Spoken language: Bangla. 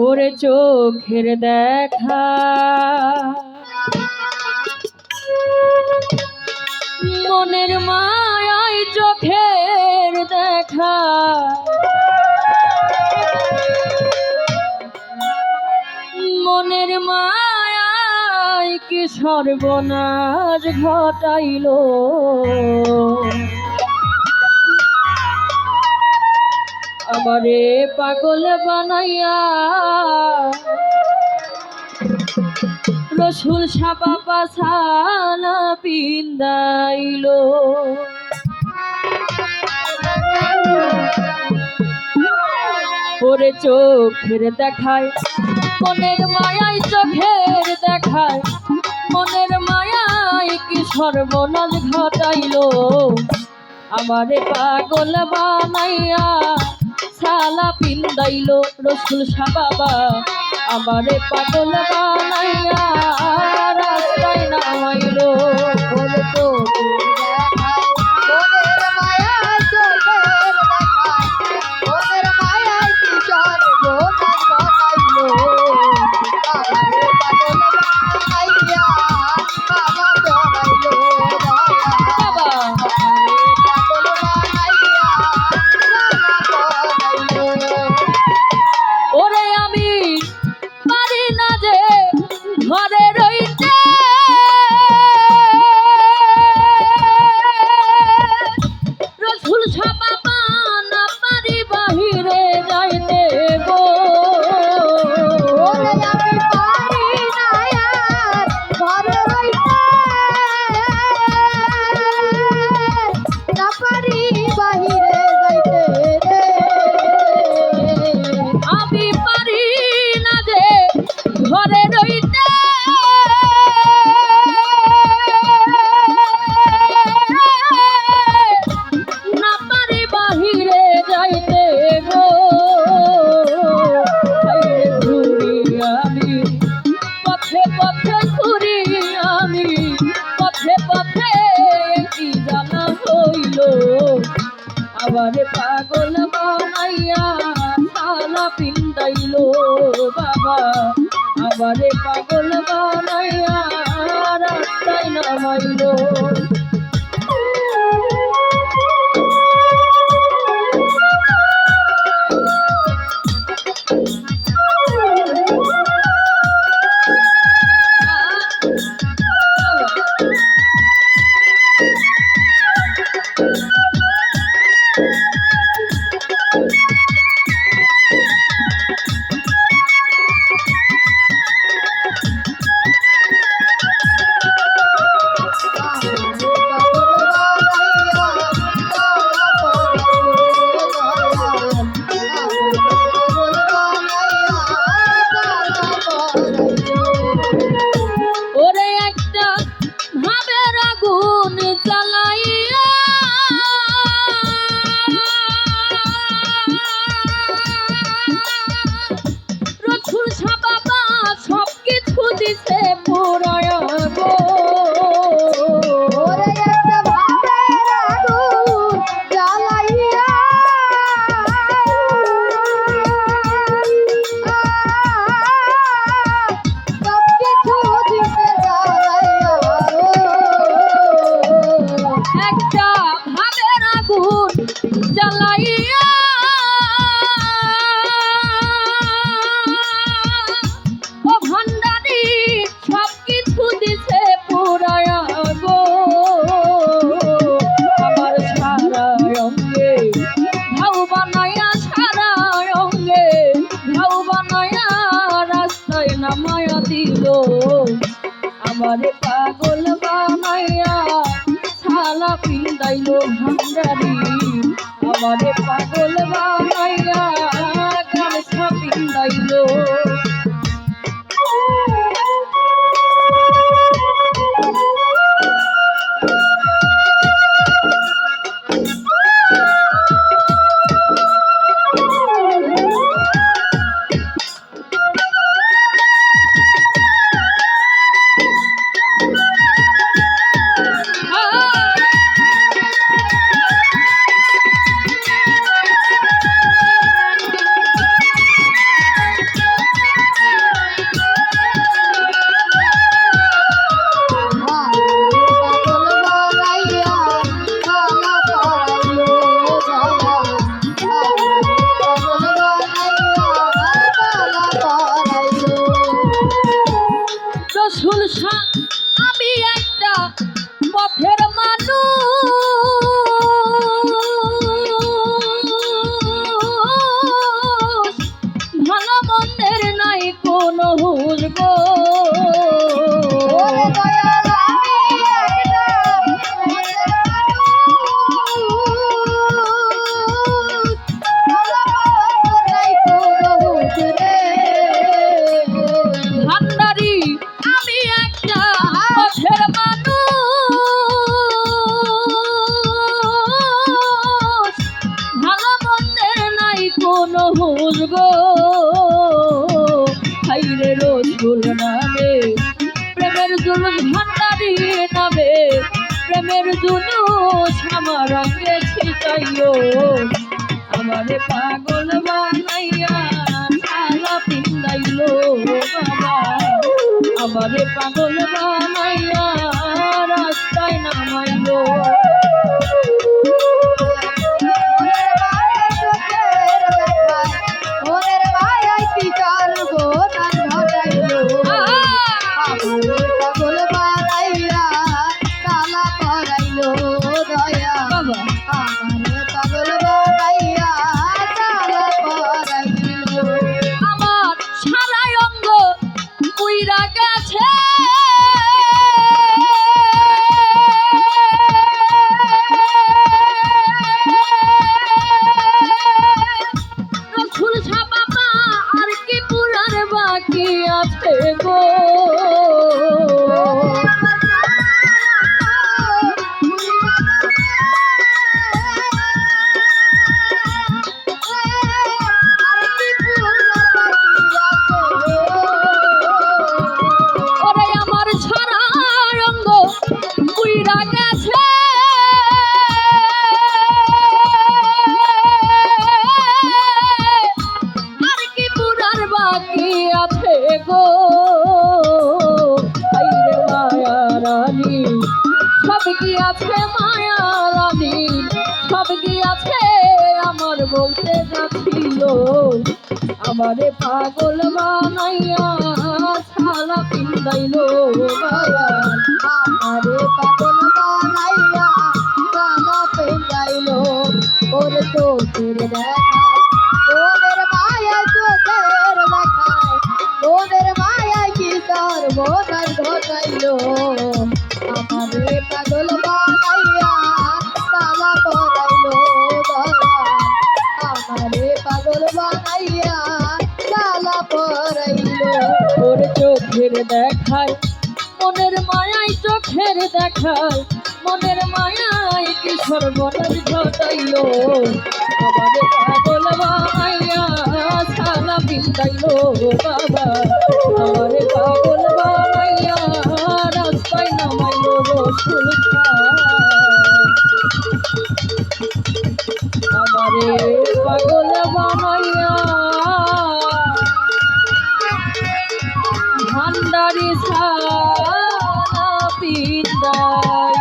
ওরে চোখের দেখা মনের মায়াই চোখের দেখা মনের মায়াই কি সর্বনাশ ঘটাইল আমারে পাগল বানাইয়া রসুল সাবাবা সালা পিন্দাইল ওরে চোখের দেখায় মনের মায়াই চোখের দেখায় মনের মায়াই কি সর্বনাশ ঘটাইল আমারে পাগল বানাইয়া সালা পিন্দাইল রসুল সাবাবা আমারে পাগল বানাইয়া রাস্তায় নামাইল ওরে আমারে পাগল বানাইয়া সালা পিন্দাইল বাবা আমারে পাগল বানাইয়া রাস্তায় নামাইল আমারে পাগল বানাইয়া ছালা পিন্দাইল ভান্ডারি আমারে পাগল বানাইয়া গামছা পিন্দাইল কোন হুল গো হাইরে রসুল নামে প্রেমের জুলুস ভান্ডারি নামে প্রেমের জুলুস আমার অঙ্গে ছিটাইও আমারে পাগল বানাইয়া সালা পিন্দাইলো বাবা আমারে পাগল বানাইয়া রাস্তায় নামাইলো সব গিয়াছে মায়া রানী সব গিয়াছে আমার বলতে যাচ্ছিল আমারে পাগল বানাইয়া সালা পিন্দাইলো বাবা আমারে পাগল বানাইয়া সালা পিন্দাইলো ওর চোখের দেখায় ওদের মায়া চোখের দেখায় ওদের মায়া কি তার বোধার ঘটাইলো আমারে পাগল বানাইয়া সালা পরাইলো আমারে পাগল বানাইয়া সালা পরাইলো ওর চোখের দেখায় মনের মায়ায় চোখের দেখায় মনের মায়ায় কি সর্বনাশ ঘটাইলো আমারে পাগল বানাইয়া সালা বিন্দাইলো বাবা আমারে পাগল বানাইয়া রাস্তায় নামাইলো রসুল আমারে পাগল বানাইয়া ভান্ডারি সালা পিন্দাই